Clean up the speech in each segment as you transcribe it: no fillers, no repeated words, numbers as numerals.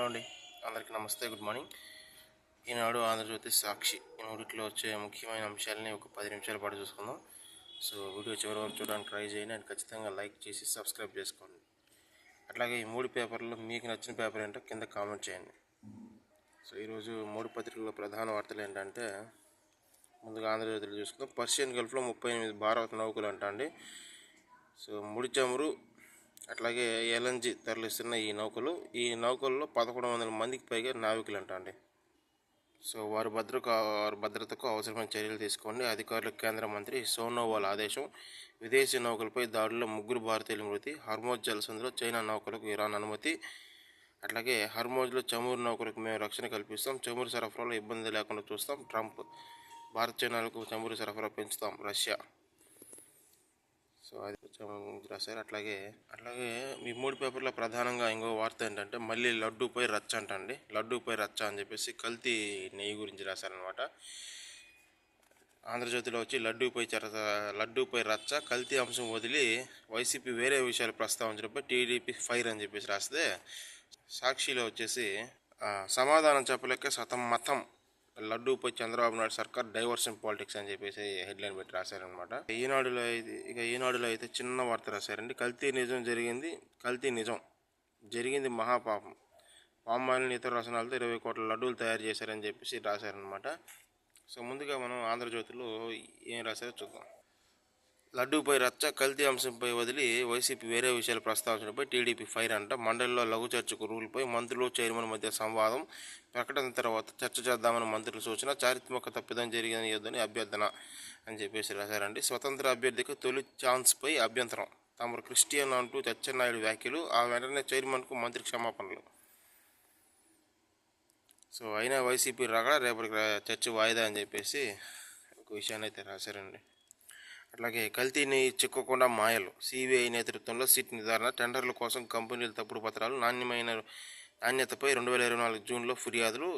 Hello అండి, అందరికీ నమస్తే, గుడ్ మార్నింగ్. ఈనాడు, ఆంధ్రజ్యోతి, సాక్షి ఈ మూడిట్లో వచ్చే ముఖ్యమైన అంశాలని ఒక 10 నిమిషాల పాటు చూసుకుందాం. సో వీడియో చివరి వరకు చూడడానికి ట్రై చేయండి అండ్ ఖచ్చితంగా లైక్ చేసి సబ్స్క్రైబ్ చేసుకోండి. అట్లాగే ఈ 3 పేపర్లో మీకు నచ్చిన పేపర్ ఏంటో కింద కామెంట్ చేయండి. సో ఈరోజు 3 పత్రికల్లో ప్రధాన వార్తలు ఏంటంటే, ముందుగా ఆంధ్రజ్యోతిలో చూసుకుందాం. పర్షియన్ గల్ఫ్లో 38 భారత నౌకలు అంట అండి. సో ముడి చమురు అట్లాగే ఎల్ఎన్జి తరలిస్తున్న ఈ నౌకల్లో 1100 మందికి పైగా నావికులు అంట అండి. సో వారి భద్రతకు అవసరమైన చర్యలు తీసుకోండి. అధికారులకు కేంద్ర మంత్రి సోనోవాల్ ఆదేశం. విదేశీ నౌకలపై దాడుల్లో 3 భారతీయుల మృతి. హర్మోజ్ జలసంధిలో చైనా నౌకలకు ఇరాన్ అనుమతి. అట్లాగే హర్మోజ్లో చమురు నౌకలకు మేము రక్షణ కల్పిస్తాం, చమురు సరఫరాలో ఇబ్బంది లేకుండా చూస్తాం ట్రంప్. భారత్ చైనాలకు చమురు సరఫరా పెంచుతాం రష్యా. సో అది కొంచెం రాశారు. అట్లాగే ఈ 3 పేపర్లో ప్రధానంగా ఇంకో వార్త ఏంటంటే, మళ్ళీ లడ్డూపై రచ్చ అంటండి. లడ్డూపై రచ్చ అని చెప్పేసి కల్తీ నెయ్యి గురించి రాశారనమాట. ఆంధ్రజ్యోతిలో వచ్చి లడ్డూపై రచ్చ, కల్తీ అంశం వదిలి వైసీపీ వేరే విషయాలు ప్రస్తావించడంపై టీడీపీ ఫైర్ అని చెప్పేసి రాస్తే, సాక్షిలో వచ్చేసి సమాధానం చెప్పలేక సతమతం, లడ్డూపై చంద్రబాబు నాయుడు సర్కార్ డైవర్షన్ పాలిటిక్స్ అని చెప్పేసి హెడ్లైన్ పెట్టి రాశారనమాట. ఈనాడులో అయితే చిన్న వార్త రాశారండి. కల్తీ నిజం జరిగింది మహాపాపం. పామాయిల్ని ఇతర రసనాలతో 20 కోట్ల లడ్డూలు తయారు చేశారని చెప్పేసి రాశారనమాట. సో ముందుగా మనం ఆంధ్రజ్యోతిలో ఏం రాశారో చూద్దాం. లడ్డూపై రచ్చ, కల్తీ అంశంపై వదిలి వైసీపీ వేరే విషయాలు ప్రస్తావించడంపై టీడీపీ ఫైర్ అంట. మండలిలో లఘు చర్చకు రూల్పై మంత్రులు, చైర్మన్ మధ్య సంవాదం. ప్రకటన తర్వాత చర్చ చేద్దామని మంత్రుల సూచన. చారిత్మక తప్పిదం జరిగిన అభ్యర్థన అని చెప్పేసి రాశారండి. స్వతంత్ర అభ్యర్థికి తొలి ఛాన్స్పై అభ్యంతరం. తమరు క్రిస్టియన్ అంటూ అచ్చెన్నాయుడు వ్యాఖ్యలు. ఆ వెంటనే చైర్మన్కు మంత్రి క్షమాపణలు. సో అయినా వైసీపీ రాగా రేపటికి చర్చ వాయిదా అని చెప్పేసి ఒక విషయాన్ని అయితే రాశారండి. అట్లాగే కల్తీని చిక్కకుండా మాయలు. సిబిఐ నేతృత్వంలో సిట్ నిర్ధారణ. టెండర్ల కోసం కంపెనీలు తప్పుడు పత్రాలు. నాణ్యతపై 2024 జూన్లో ఫిర్యాదులు.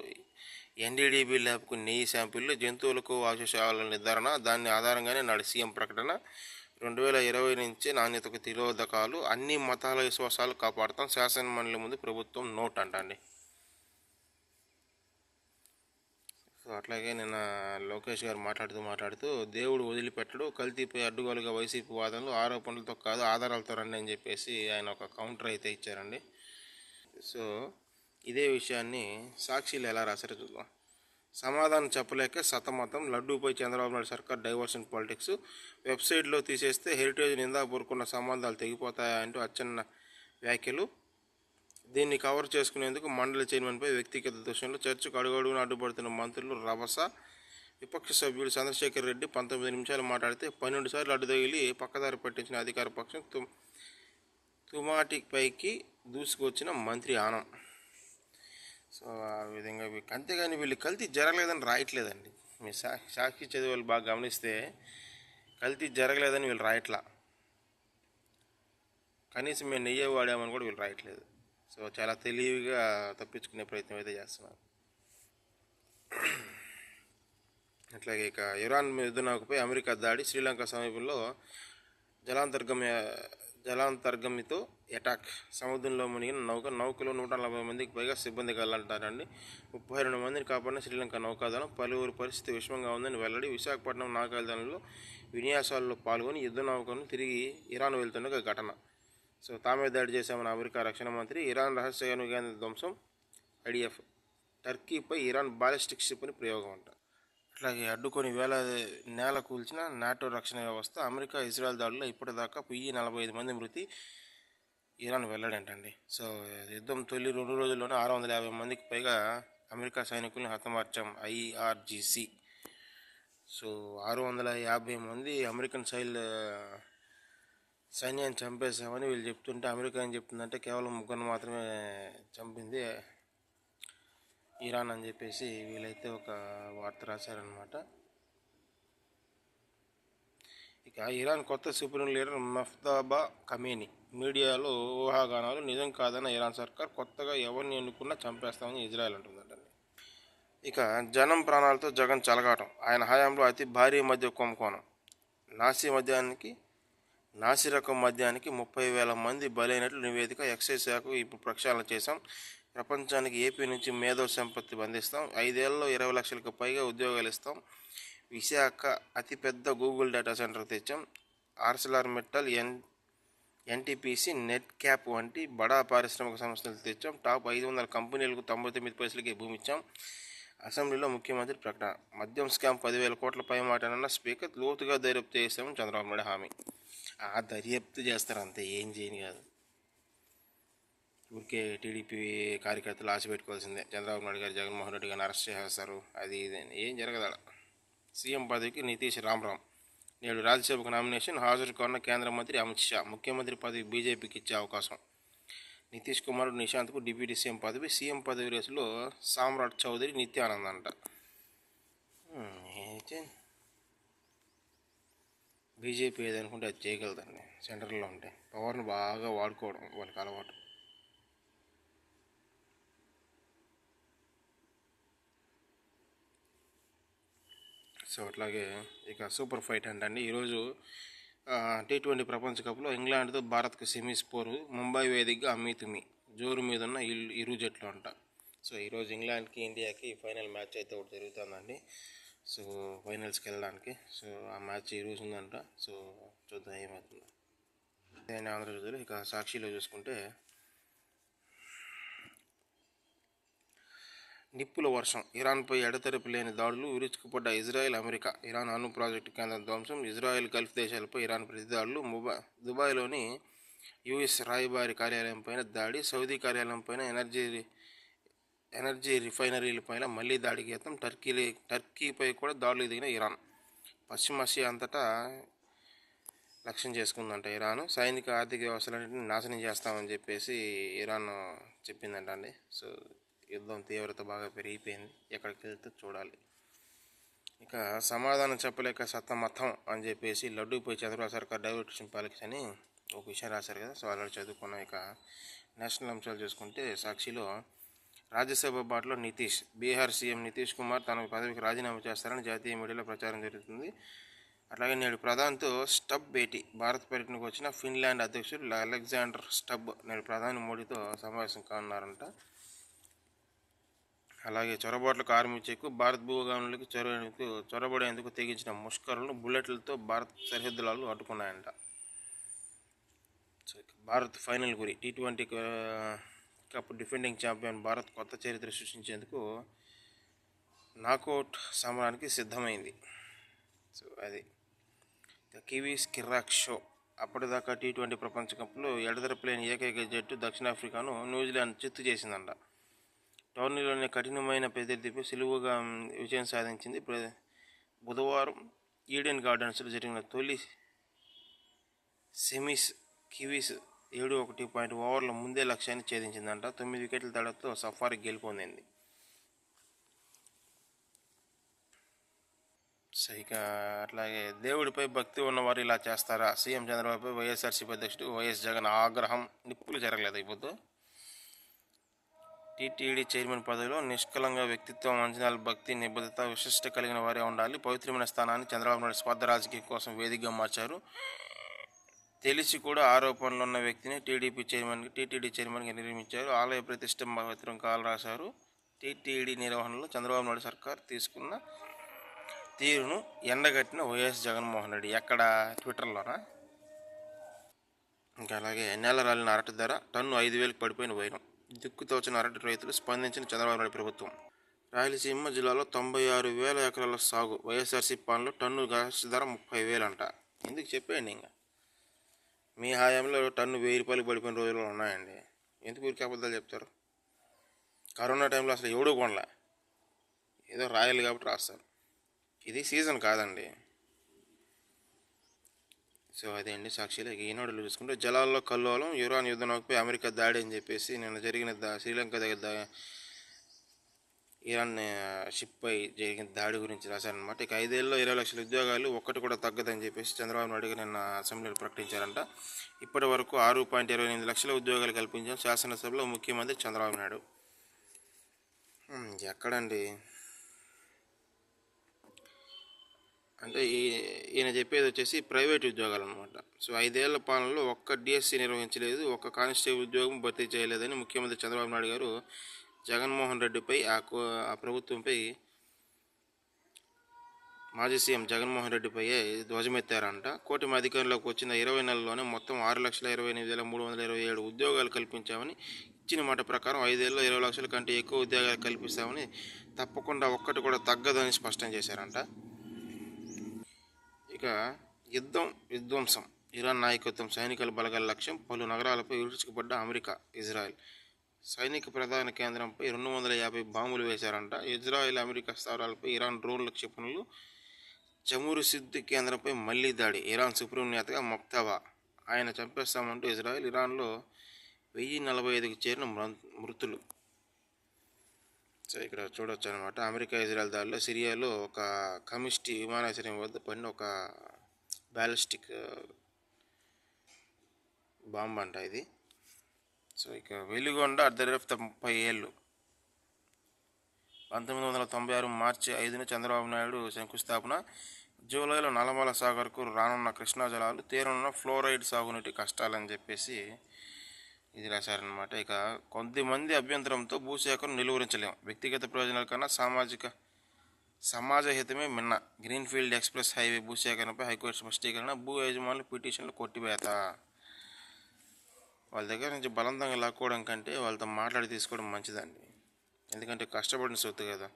ఎన్డీడీబీ ల్యాబ్కు నెయ్యి శాంపిళ్లు. జంతువులకు అవశేషాల నిర్ధారణ. దాని ఆధారంగానే నాడు సీఎం ప్రకటన. 2020 నుంచి నాణ్యతకు తిరోధకాలు. అన్ని మతాల విశ్వాసాలు కాపాడుతాం. శాసనమండలి ముందు ప్రభుత్వం నోట్ అంటండి. సో అట్లాగే నిన్న లోకేష్ గారు మాట్లాడుతూ దేవుడు వదిలిపెట్టడు, కల్తీపై అడ్డుగోలుగా వైసీపీ వాదనలు, ఆరోపణలతో కాదు ఆధారాలతో రండి అని చెప్పేసి ఆయన ఒక కౌంటర్ అయితే ఇచ్చారండి. సో ఇదే విషయాన్ని సాక్షిలో ఎలా రాశారో చూద్దాం. సమాధానం చెప్పలేక సతమతం, లడ్డూపై చంద్రబాబు నాయుడు సర్కార్ డైవర్షన్ పాలిటిక్స్. వెబ్సైట్లో తీసేస్తే హెరిటేజ్ నిందాపూర్వకున్న సంబంధాలు తెగిపోతాయంటూ అచ్చెన్న వ్యాఖ్యలు. దీన్ని కవర్ చేసుకునేందుకు మండలి చైర్మన్పై వ్యక్తిగత దోషంలో చర్చకు అడుగడుగున అడ్డుపడుతున్న మంత్రులు రభస. విపక్ష సభ్యుడు చంద్రశేఖర్ రెడ్డి 19 నిమిషాలు మాట్లాడితే 12 సార్లు అడ్డు తగిలి పక్కదారి పట్టించిన అధికార పక్షం. తుమాటిపైకి దూసుకొచ్చిన మంత్రి ఆనం. సో ఆ విధంగా అంతేగాని వీళ్ళు కల్తీ జరగలేదని రాయట్లేదండి. మీ సాక్షి చదివే వాళ్ళు బాగా గమనిస్తే కల్తీ జరగలేదని వీళ్ళు రాయట్లా. కనీసం మేము నెయ్యి వాడామని కూడా వీళ్ళు రాయట్లేదు. సో చాలా తెలివిగా తప్పించుకునే ప్రయత్నం అయితే చేస్తున్నారు. అట్లాగే ఇక ఇరాన్ యుద్ధనౌకపై అమెరికా దాడి. శ్రీలంక సమీపంలో జలాంతర్గమితో అటాక్. సముద్రంలో మునిగిన నౌకలో 140 మందికి పైగా సిబ్బంది కలంటారండి. 32 మందిని కాపాడిన శ్రీలంక నౌకాదళం. పలువురు పరిస్థితి విషమంగా ఉందని వెల్లడి. విశాఖపట్నం నావికాదళంలో విన్యాసాల్లో పాల్గొని యుద్ధ నౌకను తిరిగి ఇరాన్ వెళ్తుండగా ఘటన. సో తామే దాడి చేశామని అమెరికా రక్షణ మంత్రి. ఇరాన్ రహస్య కేంద్ర ధ్వంసం. ఐడిఎఫ్. టర్కీపై ఇరాన్ బాలిస్టిక్ షిప్ని ప్రయోగం అంట. అట్లాగే అడ్డుకొని నేల కూల్చిన నాటో రక్షణ వ్యవస్థ. అమెరికా ఇజ్రాయెల్ దాడుల్లో ఇప్పటిదాకా 1045 మంది మృతి. ఇరాన్ వెల్లడంటండి. సో యుద్ధం తొలి 2 రోజుల్లోనే 650 మందికి పైగా అమెరికా సైనికులను హతమార్చాం IRGC. సో 650 మంది అమెరికన్ సైన్యాన్ని చంపేసామని వీళ్ళు చెప్తుంటే, అమెరికా ఏం చెప్తుందంటే కేవలం 3 మాత్రమే చంపింది ఇరాన్ అని చెప్పేసి వీళ్ళైతే ఒక వార్త రాశారనమాట. ఇక ఇరాన్ కొత్త సుప్రీం లీడర్ మఫ్తాబా ఖమేని. మీడియాలో ఊహాగానాలు. నిజం కాదన్న ఇరాన్ సర్కార్. కొత్తగా ఎవరిని ఎన్నుకున్నా చంపేస్తామని ఇజ్రాయెల్ అంటుందంటండి. ఇక జనం ప్రాణాలతో జగన్ చెలగాటం. ఆయన హయాంలో అతి భారీ మద్య కుంభకోణం. నాసిరకం మద్యానికి 30,000 మంది బలైనట్లు నివేదిక. ఎక్సైజ్ శాఖకు ఇప్పుడు ప్రక్షాళన చేశాం. ప్రపంచానికి ఏపీ నుంచి మేధో సంపత్తి అందిస్తాం. 5 ఏళ్లలో 20 లక్షలకు పైగా ఉద్యోగాలు ఇస్తాం. విశాఖ అతిపెద్ద గూగుల్ డేటా సెంటర్ తెచ్చాం. ఆర్సెలర్ మెట్టల్, ఎన్టీపీసీ, నెట్ క్యాప్ వంటి బడా పారిశ్రామిక సంస్థలు తెచ్చాం. టాప్ 500 కంపెనీలకు 99 పైసలకి భూమి ఇచ్చాం. అసెంబ్లీలో ముఖ్యమంత్రి ప్రకటన. మద్యం స్కామ్ 10,000 కోట్ల పై మాటనన్న స్పీకర్. లోతుగా దర్యాప్తు చేస్తామని చంద్రబాబు నాయుడు హామీ. ఆ దర్యాప్తు చేస్తారు అంతే, ఏం చేయని కాదు. ఊరికే టీడీపీ కార్యకర్తలు ఆశ పెట్టుకోవాల్సిందే. చంద్రబాబు నాయుడు గారు జగన్మోహన్ రెడ్డి గారిని అరెస్ట్ చేస్తారు, అది ఇది ఏం జరగదాడ. సీఎం పదవికి నితీష్ రామ్రామ్. నేడు రాజ్యసభకు నామినేషన్ హాజరు కానున్న కేంద్ర మంత్రి అమిత్ షా. ముఖ్యమంత్రి పదవి బీజేపీకి ఇచ్చే అవకాశం. నితీష్ కుమారుడు నిశాంత్కు డిప్యూటీ సీఎం పదవి. సీఎం పదవి రేసులో సామ్రాట్ చౌదరి, నిత్యానంద్ అంట. బీజేపీ ఏదనుకుంటే అది చేయగలదండి. సెంటర్లో ఉంటే పవర్ను బాగా వాడుకోవడం వాళ్ళకి అలవాటు. సో అట్లాగే ఇక సూపర్ ఫైట్ అండి. ఈరోజు T20 ప్రపంచ కప్లో ఇంగ్లాండ్తో భారత్కు సెమీస్ పోరు. ముంబై వేదికగా అమీతుమి జోరు మీద ఉన్న ఇరు జట్లు అంట. సో ఈరోజు ఇంగ్లాండ్కి ఇండియాకి ఫైనల్ మ్యాచ్ అయితే ఒకటి జరుగుతుందండి. సో ఫైనల్స్కి వెళ్ళడానికి. సో ఆ మ్యాచ్ ఈరోజు ఉందంట. సో చూద్దాం ఏమవుతుందో. ఆంధ్రప్రదేశ్లో ఇక సాక్షిలో చూసుకుంటే నిప్పుల వర్షం. ఇరాన్పై ఎడతెరపి లేని దాడులు. విరుచుకుపడ్డ ఇజ్రాయెల్, అమెరికా. ఇరాన్ అణు ప్రాజెక్టు కేంద్రం ధ్వంసం. ఇజ్రాయెల్, గల్ఫ్ దేశాలపై ఇరాన్ ప్రతిదాడులు. దుబాయ్లోని యుఎస్ రాయబారి కార్యాలయంపైన దాడి. సౌదీ కార్యాలయంపైన ఎనర్జీ రిఫైనరీలపైన మళ్లీ దాడికి యత్నం. టర్కీపై కూడా దాడులు దిగిన ఇరాన్. పశ్చిమాసియా అంతటా లక్ష్యం చేసుకుందంట ఇరాన్. సైనిక ఆర్థిక వ్యవస్థలన్నింటినీ నాశనం చేస్తామని చెప్పేసి ఇరాన్ చెప్పిందంట అండి. సో యుద్ధం తీవ్రత బాగా పెరిగిపోయింది. ఎక్కడికి వెళ్తే చూడాలి. ఇక సమాధానం చెప్పలేక సతమతం అని చెప్పేసి లడ్డూపై చంద్రబాబు సర్కార్ డైవర్షన్ పాలిటిక్స్ అని ఒక విషయం రాశారు కదా. సో అలా చదువుకున్నాం. ఇక నేషనల్ అంశాలు చూసుకుంటే సాక్షిలో రాజ్యసభ బాటలో నితీష్. బీహార్ సీఎం నితీష్ కుమార్ తన పదవికి రాజీనామా చేస్తారని జాతీయ మీడియాలో ప్రచారం జరుగుతుంది. అట్లాగే నేడు ప్రధానితో స్టబ్ భేటీ. భారత్ పర్యటనకు వచ్చిన ఫిన్లాండ్ అధ్యక్షుడు అలెగ్జాండర్ స్టబ్ నేడు ప్రధాని మోడీతో సమావేశం కానున్నారంట. అలాగే చొరబాట్లకు ఆర్మీ చెక్కు. భారత్ భూభాగంలోకి చొరబడేందుకు తెగించిన ముష్కరులను బుల్లెట్లతో భారత్ సరిహద్దులను అడ్డుకున్నాయంట. భారత్ ఫైనల్ గురి. T20 cup defending champion Bharat కొత్త చరిత్ర సృష్టించేందుకు నాకౌట్ సమరానికి సిద్ధమైంది. సో అది కివీస్ కిర్రాక్ షో. అప్పటిదాకా T20 ప్రపంచ కప్లో ఎడతెరపలేని ఏకైక జట్టు దక్షిణాఫ్రికాను న్యూజిలాండ్ చిత్తు చేసిందంట. టోర్నీలోని కఠినమైన ప్రత్యర్థిపై సులువుగా విజయం సాధించింది. బుధవారం ఈడెన్ గార్డెన్స్లో జరిగిన తొలి సెమీస్ కివీస్ 7-1 ఓవర్ల ముందే లక్ష్యాన్ని ఛేదించిందంట. 9 వికెట్ల తేడాతో సఫారీ గెలుపొందింది. సో ఇక అట్లాగే దేవుడిపై భక్తి ఉన్నవారు ఇలా చేస్తారా? సీఎం చంద్రబాబుపై వైఎస్ఆర్సీపీ అధ్యక్షుడు వైఎస్ జగన్ ఆగ్రహం. నిప్పులు జరగలేదు ఇప్పుడు. టీటీడీ చైర్మన్ పదవిలో నిష్కలంగా వ్యక్తిత్వం, అంచనాలు, భక్తి, నిబద్ధత, విశిష్ట కలిగిన వారే ఉండాలి. పవిత్రమైన స్థానాన్ని చంద్రబాబు నాయుడు స్వార్థ రాజకీయం కోసం వేదికగా మార్చారు. తెలిసి కూడా ఆరోపణలు ఉన్న వ్యక్తిని టీటీడీ చైర్మన్గా నిర్మించారు. ఆలయ ప్రతిష్ట పత్రం కాలు రాశారు. టీటీడీ నిర్వహణలో చంద్రబాబు నాయుడు సర్కార్ తీసుకున్న తీరును ఎండగట్టిన వైఎస్ జగన్మోహన్ రెడ్డి. ఎక్కడ? ట్విట్టర్లోనా? ఇంకా అలాగే నెల రాలిన అరటి ధర టన్ను 5,000కి పడిపోయిన వైరం. దిక్కుతోచిన అరటి రైతులు స్పందించిన చంద్రబాబు నాయుడు ప్రభుత్వం. రాయలసీమ జిల్లాలో 96,000 ఎకరాల సాగు. వైఎస్ఆర్సీ పాలనలో టన్ను గాసి ధర 30,000 అంట. ఎందుకు చెప్పండి, ఇంకా మీ హయాంలో టన్ను 1,000 రూపాయలు పడిపోయిన రోజులు ఉన్నాయండి. ఎందుకు ఊరికి అబద్ధాలు చెప్తారు? కరోనా టైంలో అసలు ఎవడూ కొనలే, ఏదో రాయాలి కాబట్టి రాస్తారు. ఇది సీజన్ కాదండి. సో అదే అండి సాక్షిలో. ఈనాడులో చూసుకుంటే జలాల్లో కల్లోలం. ఇరాన్ యుద్ధ నౌకపై అమెరికా దాడి అని చెప్పేసి నిన్న జరిగిన శ్రీలంక దగ్గర ఇరాన్ షిప్పై జరిగిన దాడి గురించి రాశారనమాట. ఇక 5 ఏళ్ళలో 20 లక్షల ఉద్యోగాలు ఒక్కటి కూడా తగ్గదని చెప్పేసి చంద్రబాబు నాయుడు నిన్న అసెంబ్లీలో ప్రకటించారంట. ఇప్పటి వరకు 6.28 లక్షల ఉద్యోగాలు కల్పించాం శాసనసభలో ముఖ్యమంత్రి చంద్రబాబు నాయుడు. ఎక్కడండి? అంటే ఈయన చెప్పేది వచ్చేసి ప్రైవేట్ ఉద్యోగాలు అనమాట. సో 5 ఏళ్ల పాలనలో ఒక్క డిఎస్సి నిర్వహించలేదు, ఒక్క కానిస్టేబుల్ ఉద్యోగం భర్తీ చేయలేదని ముఖ్యమంత్రి చంద్రబాబు నాయుడు గారు జగన్మోహన్ రెడ్డిపై ఆ ప్రభుత్వంపై మాజీ సీఎం జగన్మోహన్ రెడ్డిపై ధ్వజమెత్తారంట. కూటమి అధికారంలోకి వచ్చిన 20 నెలల్లోనే మొత్తం 6,28,327 ఉద్యోగాలు కల్పించామని, ఇచ్చిన మాట ప్రకారం 5 ఏళ్లలో 20 లక్షల కంటే ఎక్కువ ఉద్యోగాలు కల్పిస్తామని, తప్పకుండా ఒక్కటి కూడా తగ్గదని స్పష్టం చేశారంట. ఇక విధ్వంసం, ఇరాన్ నాయకత్వం సైనికుల బలగాల లక్ష్యం, పలు నగరాలపై విరుచుకుపడ్డ అమెరికా, ఇజ్రాయెల్. సైనిక ప్రధాన కేంద్రంపై 250 బాంబులు వేశారంట. ఇజ్రాయెల్, అమెరికా స్థావరాలపై ఇరాన్ డ్రోన్ల క్షిపణులు. చమురు సిద్ధి కేంద్రంపై మళ్లీ దాడి. ఇరాన్ సుప్రీం నేతగా మొక్తవా, ఆయన చంపేస్తామంటూ ఇజ్రాయెల్. ఇరాన్లో 1045కి చేరిన మృతులు. సో ఇక్కడ చూడొచ్చు అనమాట. అమెరికా ఇజ్రాయెల్ దాడిలో సిరియాలో ఒక కమిస్టీ విమానాశ్రయం వద్ద పడిన ఒక బ్యాలిస్టిక్ బాంబ్ అంట ఇది. సో ఇక Veligonda at the rate of 30 ఏళ్ళు. 1996 మార్చి 5న చంద్రబాబు నాయుడు శంకుస్థాపన. జూలైలో నల్లమల సాగర్కు రానున్న కృష్ణా జలాలు, తీరనున్న ఫ్లోరైడ్ సాగునీటి కష్టాలని చెప్పేసి ఇది రాశారనమాట. ఇక కొద్దిమంది అభ్యంతరంతో భూసేకరణ నిలువరించలేము, వ్యక్తిగత ప్రయోజనాల కన్నా సమాజ హితమే మిన్న. గ్రీన్ఫీల్డ్ ఎక్స్ప్రెస్ హైవే భూసేకరణపై హైకోర్టు స్పష్టీకరణ. భూ యజమానులు పిటిషన్లు కొట్టివేత. వాళ్ళ దగ్గర నుంచి బలవంతంగా లాక్కోవడం కంటే వాళ్ళతో మాట్లాడి తీసుకోవడం మంచిదండి. ఎందుకంటే కష్టపడిన సొత్తు కదా,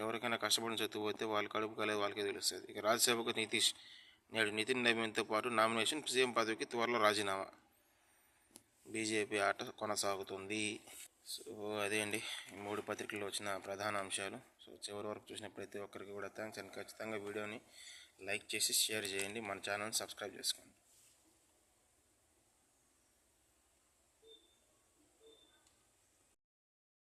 ఎవరికైనా కష్టపడిన సొత్తు పోతే వాళ్ళ కడుపు కాలేదు వాళ్ళకే తెలుస్తుంది. ఇక రాజ్యసభకు నితీష్ నేడు నితిన్ నవీన్తో పాటు నామినేషన్, సీఎం పదవికి త్వరలో రాజీనామా. బీజేపీ ఆట కొనసాగుతుంది. సో అదే అండి 3 పత్రికల్లో వచ్చిన ప్రధాన అంశాలు. సో చివరి వరకు చూసిన ప్రతి ఒక్కరికి కూడా థ్యాంక్స్. అండ్ ఖచ్చితంగా వీడియోని లైక్ చేసి షేర్ చేయండి, మన ఛానల్ని సబ్స్క్రైబ్ చేసుకోండి.